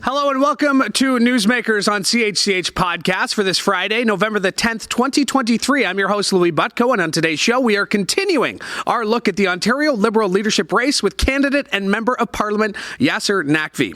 Hello and welcome to Newsmakers on CHCH Podcast for this Friday, November the 10th, 2023. I'm your host, Louis Butko, and on today's show, we are continuing our look at the Ontario Liberal leadership race with candidate and Member of Parliament Yasir Naqvi.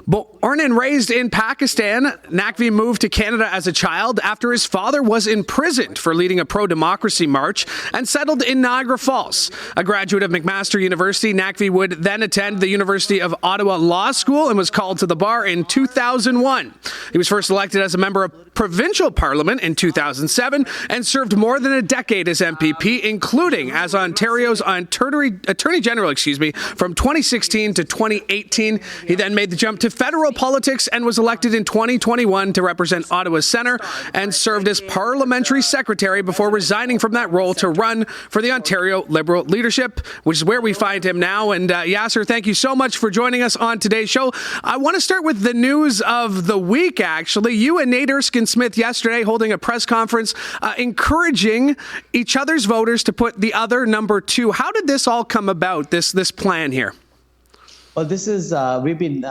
Born and raised in Pakistan, Naqvi moved to Canada as a child after his father was imprisoned for leading a pro-democracy march and settled in Niagara Falls. A graduate of McMaster University, Naqvi would then attend the University of Ottawa Law School and was called to the bar in 2001. He was first elected as a member of provincial parliament in 2007 and served more than a decade as MPP, including as Ontario's Attorney General, from 2016 to 2018. He then made the jump to federal politics and was elected in 2021 to represent Ottawa-Centre and served as parliamentary secretary before resigning from that role to run for the Ontario Liberal leadership, which is where we find him now. And Yasir, thank you so much for joining us on today's show. I want to start with the news of the week, actually. You and Nate Erskine-Smith yesterday holding a press conference encouraging each other's voters to put the other number two. How did this all come about, this plan here? Well, this is, we've been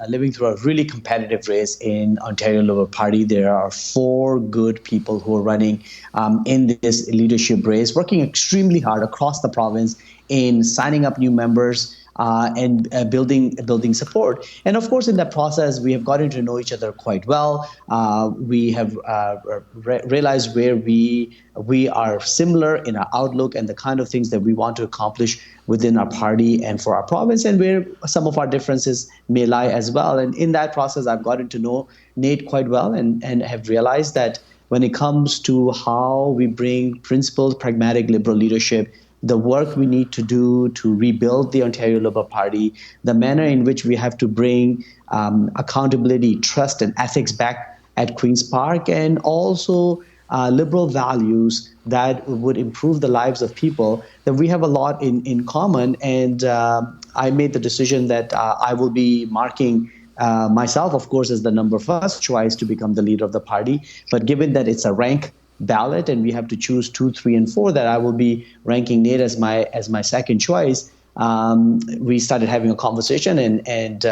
living through a really competitive race in Ontario Liberal Party. There are 4 good people who are running in this leadership race, working extremely hard across the province in signing up new members and building support. And of course, in that process, we have gotten to know each other quite well. We have realized where we are similar in our outlook and the kind of things that we want to accomplish within our party and for our province, and where some of our differences may lie as well. And in that process, I've gotten to know Nate quite well and have realized that when it comes to how we bring principled, pragmatic Liberal leadership, the work we need to do to rebuild the Ontario Liberal Party, the manner in which we have to bring accountability, trust, and ethics back at Queen's Park, and also Liberal values that would improve the lives of people, that we have a lot in common. And I made the decision that I will be marking myself, of course, as the number first choice to become the leader of the party. But given that it's a rank ballot and we have to choose 2, 3, and 4, that I will be ranking Nate as my second choice. We started having a conversation, and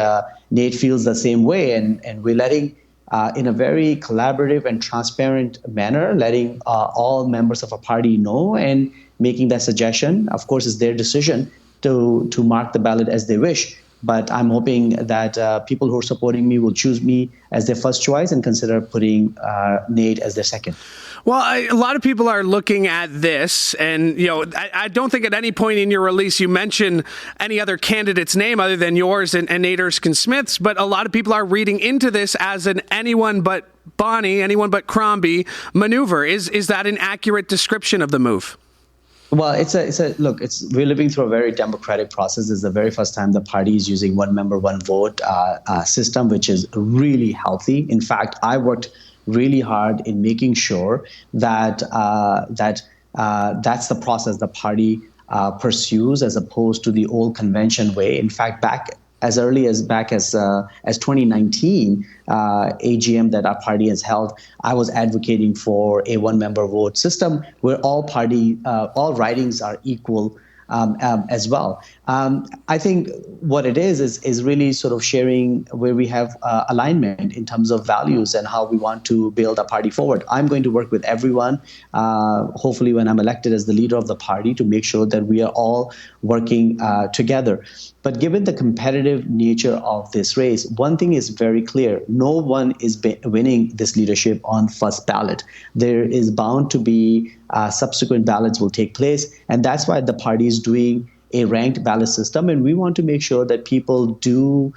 Nate feels the same way, and we're letting, in a very collaborative and transparent manner, letting all members of a party know and making that suggestion. Of course, it's their decision to mark the ballot as they wish. But I'm hoping that people who are supporting me will choose me as their first choice and consider putting Nate as their second. Well, a lot of people are looking at this, and I don't think at any point in your release you mention any other candidate's name other than yours and Nate Erskine-Smith's. But a lot of people are reading into this as an anyone but Bonnie, anyone but Crombie maneuver. Is that an accurate description of the move? Well, we're living through a very democratic process. This is the very first time the party is using one member, one vote system, which is really healthy. In fact, I worked really hard in making sure that that's the process the party pursues, as opposed to the old convention way. In fact, as early as 2019 AGM that our party has held, I was advocating for a one-member vote system where all ridings are equal as well. I think what it is really sort of sharing where we have alignment in terms of values and how we want to build a party forward. I'm going to work with everyone, hopefully when I'm elected as the leader of the party, to make sure that we are all working together. But given the competitive nature of this race, one thing is very clear. No one is winning this leadership on first ballot. There is bound to be subsequent ballots will take place. And that's why the party is doing a ranked ballot system. And we want to make sure that people do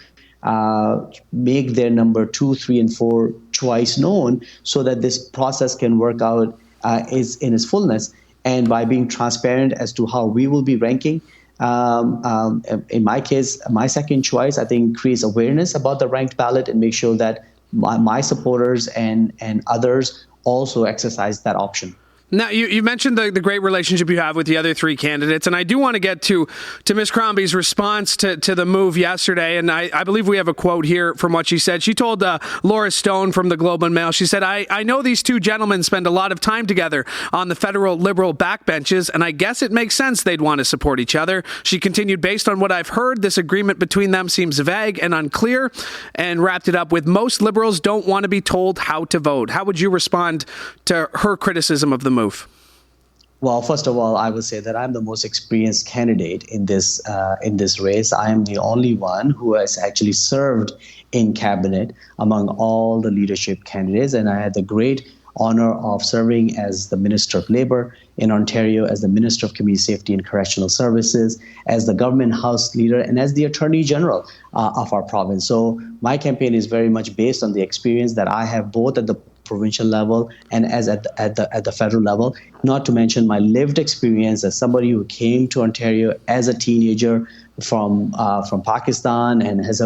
make their number 2, 3, and 4 choice known, so that this process can work out in its fullness. And by being transparent as to how we will be ranking, in my case, my second choice, I think, creates awareness about the ranked ballot and make sure that my supporters and others also exercise that option. Now, you mentioned the great relationship you have with the other three candidates, and I do want to get to Ms. Crombie's response to the move yesterday, and I believe we have a quote here from what she said. She told Laura Stone from the Globe and Mail, she said, I know these two gentlemen spend a lot of time together on the federal Liberal backbenches, and I guess it makes sense they'd want to support each other. She continued, based on what I've heard, this agreement between them seems vague and unclear, and wrapped it up with, most Liberals don't want to be told how to vote. How would you respond to her criticism of the move? Well, first of all, I would say that I'm the most experienced candidate in this race. I am the only one who has actually served in cabinet among all the leadership candidates, and I had the great honor of serving as the Minister of Labour in Ontario, as the Minister of Community Safety and Correctional Services, as the Government House Leader, and as the Attorney General of our province. So my campaign is very much based on the experience that I have both at the provincial level and as at the federal level, not to mention my lived experience as somebody who came to Ontario as a teenager from Pakistan and has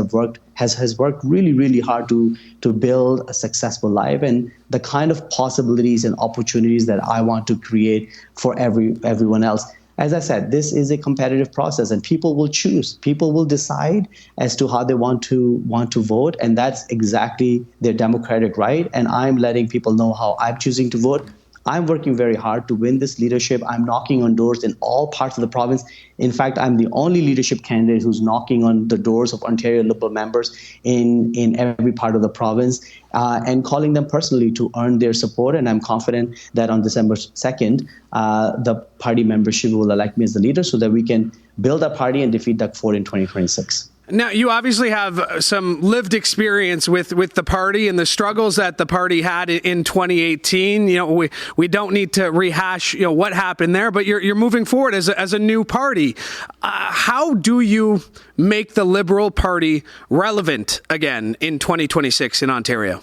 worked really hard to build a successful life, and the kind of possibilities and opportunities that I want to create for everyone else. As I said, this is a competitive process, and people will choose. People will decide as to how they want to vote, and that's exactly their democratic right. And I'm letting people know how I'm choosing to vote. I'm working very hard to win this leadership. I'm knocking on doors in all parts of the province. In fact, I'm the only leadership candidate who's knocking on the doors of Ontario Liberal members in every part of the province and calling them personally to earn their support. And I'm confident that on December 2nd, the party membership will elect me as the leader so that we can build a party and defeat Doug Ford in 2026. Now, you obviously have some lived experience with the party and the struggles that the party had in 2018. You know, we don't need to rehash, what happened there, but you're moving forward as a new party. How do you make the Liberal Party relevant again in 2026 in Ontario?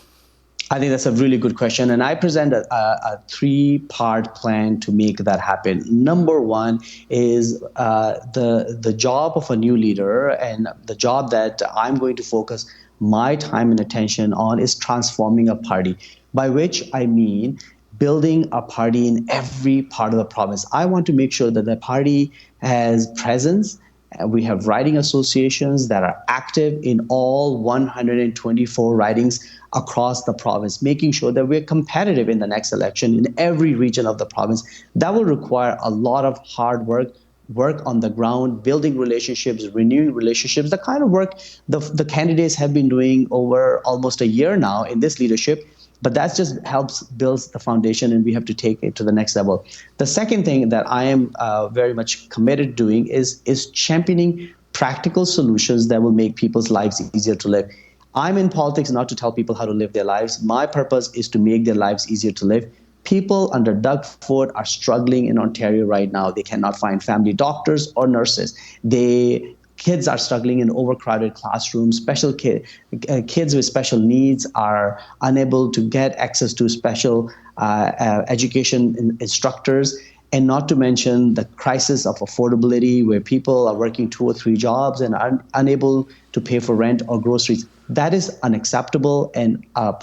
I think that's a really good question. And I present a three-part plan to make that happen. Number one is the job of a new leader, and the job that I'm going to focus my time and attention on is transforming a party, by which I mean building a party in every part of the province. I want to make sure that the party has presence. We have riding associations that are active in all 124 ridings across the province, making sure that we're competitive in the next election in every region of the province. That will require a lot of hard work on the ground, building relationships, renewing relationships, the kind of work the candidates have been doing over almost a year now in this leadership. But that just helps build the foundation, and we have to take it to the next level. The second thing that I am very much committed to doing is championing practical solutions that will make people's lives easier to live. I'm in politics not to tell people how to live their lives. My purpose is to make their lives easier to live. People under Doug Ford are struggling in Ontario right now. They cannot find family doctors or nurses. Kids are struggling in overcrowded classrooms. Kids with special needs are unable to get access to special education instructors. And not to mention the crisis of affordability, where people are working 2 or 3 jobs and are unable to pay for rent or groceries. That is unacceptable. And a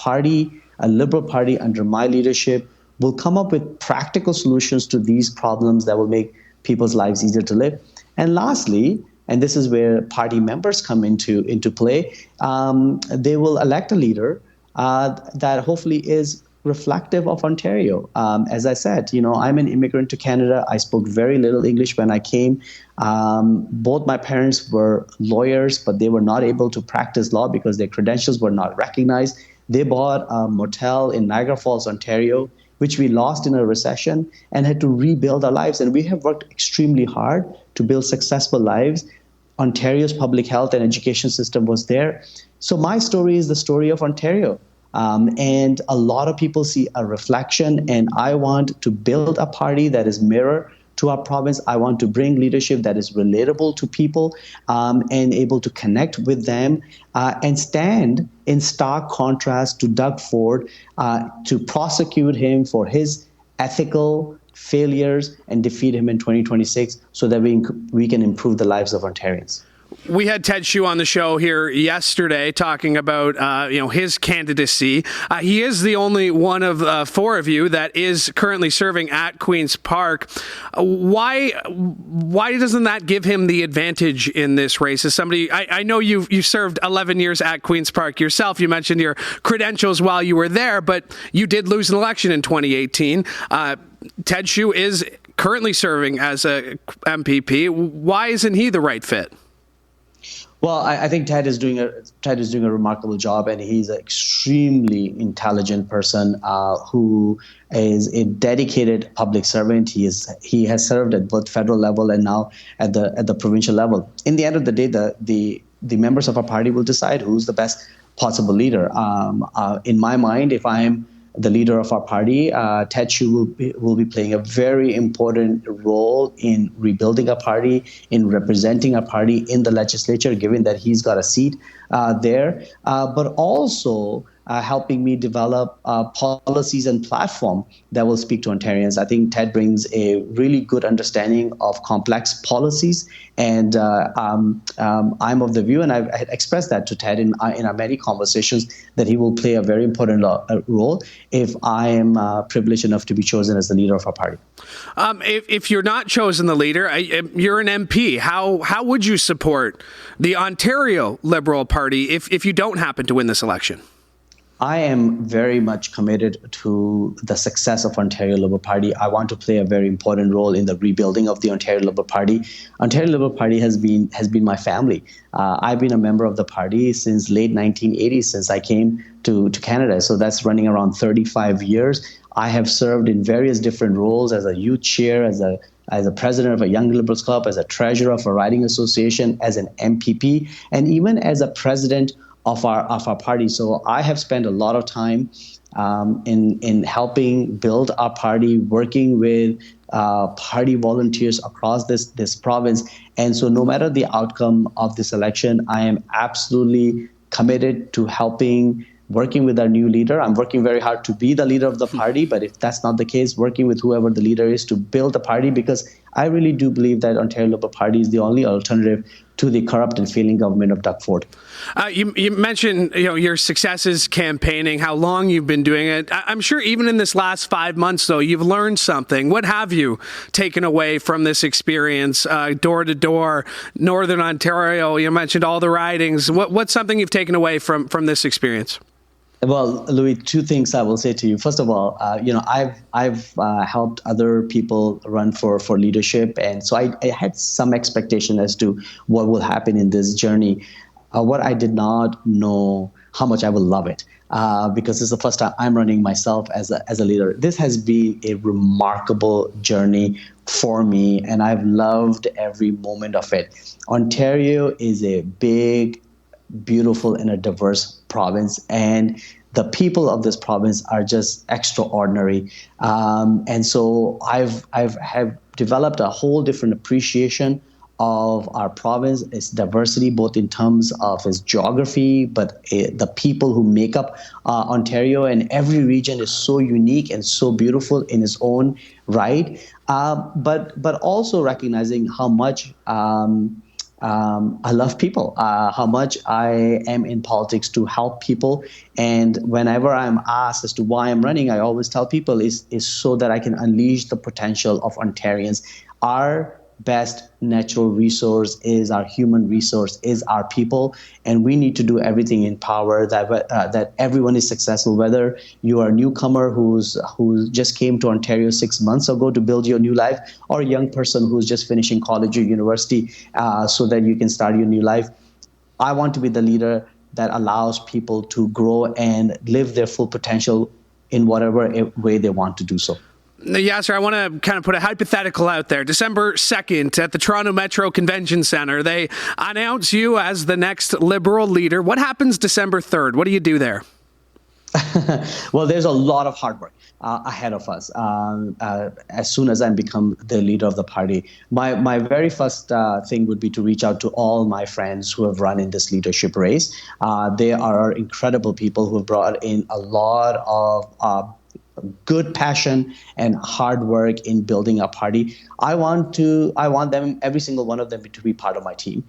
Liberal Party under my leadership, will come up with practical solutions to these problems that will make people's lives easier to live. And lastly, and this is where party members come into play, they will elect a leader that hopefully is reflective of Ontario. As I said, I'm an immigrant to Canada. I spoke very little English when I came. Both my parents were lawyers, but they were not able to practice law because their credentials were not recognized. They bought a motel in Niagara Falls, Ontario, which we lost in a recession, and had to rebuild our lives. And we have worked extremely hard to build successful lives. Ontario's public health and education system was there. So my story is the story of Ontario. And a lot of people see a reflection, and I want to build a party that is mirror to our province. I want to bring leadership that is relatable to people and able to connect with them and stand in stark contrast to Doug Ford, to prosecute him for his ethical failures and defeat him in 2026 so that we can improve the lives of Ontarians. We had Ted Hsu on the show here yesterday talking about his candidacy. He is the only one of four of you that is currently serving at Queen's Park. Why doesn't that give him the advantage in this race? As somebody, I know you served 11 years at Queen's Park yourself. You mentioned your credentials while you were there, but you did lose an election in 2018. Ted Hsu is currently serving as a MPP. Why isn't he the right fit? Well, I think Ted is doing a remarkable job, and he's an extremely intelligent person who is a dedicated public servant. He has served at both federal level and now at the provincial level. In the end of the day, the members of our party will decide who's the best possible leader. In my mind, if I am the leader of our party, Ted Hsu will be playing a very important role in rebuilding our party, in representing our party in the legislature, given that he's got a seat there, but also helping me develop policies and platform that will speak to Ontarians. I think Ted brings a really good understanding of complex policies, and I'm of the view, and I've expressed that to Ted in our many conversations, that he will play a very important role if I am privileged enough to be chosen as the leader of our party. If you're not chosen the leader, you're an MP. How would you support the Ontario Liberal Party if you don't happen to win this election? I am very much committed to the success of Ontario Liberal Party. I want to play a very important role in the rebuilding of the Ontario Liberal Party. Ontario Liberal Party has been my family. I've been a member of the party since late 1980s, since I came to Canada. So that's running around 35 years. I have served in various different roles as a youth chair, as a president of a Young Liberals Club, as a treasurer of a riding association, as an MPP, and even as a president of our party. So I have spent a lot of time in helping build our party, working with party volunteers across this province. And so no matter the outcome of this election, I am absolutely committed to working with our new leader. I'm working very hard to be the leader of the party, but if that's not the case, working with whoever the leader is to build the party, because I really do believe that Ontario Liberal Party is the only alternative to the corrupt and failing government of Doug Ford. You mentioned your successes campaigning, how long you've been doing it. I'm sure even in this last 5 months, though, you've learned something. What have you taken away from this experience, door to door, Northern Ontario? You mentioned all the ridings. What's something you've taken away from this experience? Well, Louis, two things I will say to you. First of all, I've helped other people run for leadership, and so I had some expectation as to what will happen in this journey. What I did not know how much I will love it, because this is the first time I'm running myself as a leader. This has been a remarkable journey for me, and I've loved every moment of it. Ontario is a big, beautiful, and a diverse province, and the people of this province are just extraordinary. And so I've developed a whole different appreciation of our province, its diversity, both in terms of its geography, but the people who make up Ontario, and every region is so unique and so beautiful in its own right. But also recognizing how much I love people, how much I am in politics to help people. And whenever I'm asked as to why I'm running, I always tell people is so that I can unleash the potential of Ontarians. Our best natural resource is our human resource, is our people, and we need to do everything in power that everyone is successful, whether you are a newcomer who just came to Ontario 6 months ago to build your new life, or a young person who's just finishing college or university so that you can start your new life. I want to be the leader that allows people to grow and live their full potential in whatever way they want to do so. Yasir, I want to kind of put a hypothetical out there. December 2nd at the Toronto Metro Convention Centre, they announce you as the next Liberal leader. What happens December 3rd? What do you do there? Well, there's a lot of hard work ahead of us. As soon as I become the leader of the party, my very first thing would be to reach out to all my friends who have run in this leadership race. They are incredible people who have brought in a lot of good passion and hard work in building a party. I want them, every single one of them, to be part of my team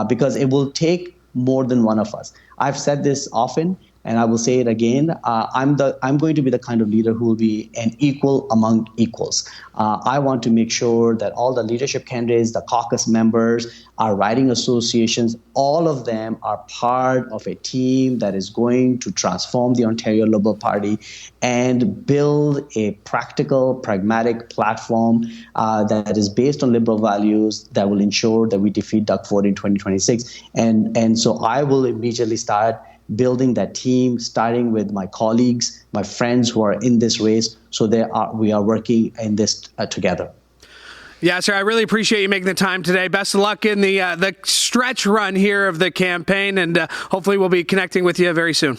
because it will take more than one of us. I've said this often, and I will say it again. I'm going to be the kind of leader who will be an equal among equals. I want to make sure that all the leadership candidates, the caucus members, our riding associations, all of them are part of a team that is going to transform the Ontario Liberal Party and build a practical, pragmatic platform that is based on Liberal values that will ensure that we defeat Doug Ford in 2026. And so I will immediately start building that team, starting with my colleagues, my friends who are in this race, so we are working in this together. Yeah, sir, I really appreciate you making the time today. Best of luck in the stretch run here of the campaign, and hopefully we'll be connecting with you very soon.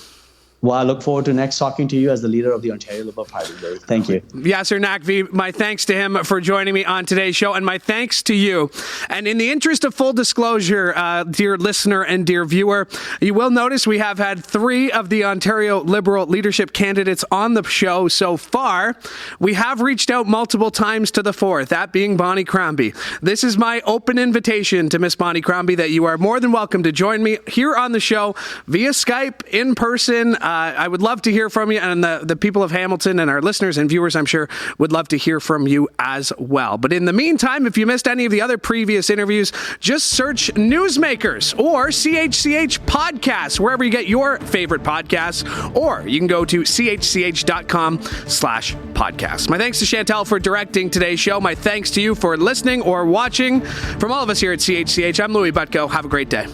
Well, I look forward to next talking to you as the leader of the Ontario Liberal Party. Thank you. Yasir Naqvi, my thanks to him for joining me on today's show, and my thanks to you. And in the interest of full disclosure, dear listener and dear viewer, you will notice we have had 3 of the Ontario Liberal leadership candidates on the show so far. We have reached out multiple times to the 4th, that being Bonnie Crombie. This is my open invitation to Miss Bonnie Crombie that you are more than welcome to join me here on the show via Skype, in person. I would love to hear from you, and the people of Hamilton and our listeners and viewers, I'm sure, would love to hear from you as well. But in the meantime, if you missed any of the other previous interviews, just search Newsmakers or CHCH Podcasts, wherever you get your favorite podcasts, or you can go to chch.com/podcast. My thanks to Chantel for directing today's show. My thanks to you for listening or watching. From all of us here at CHCH, I'm Louis Butko. Have a great day.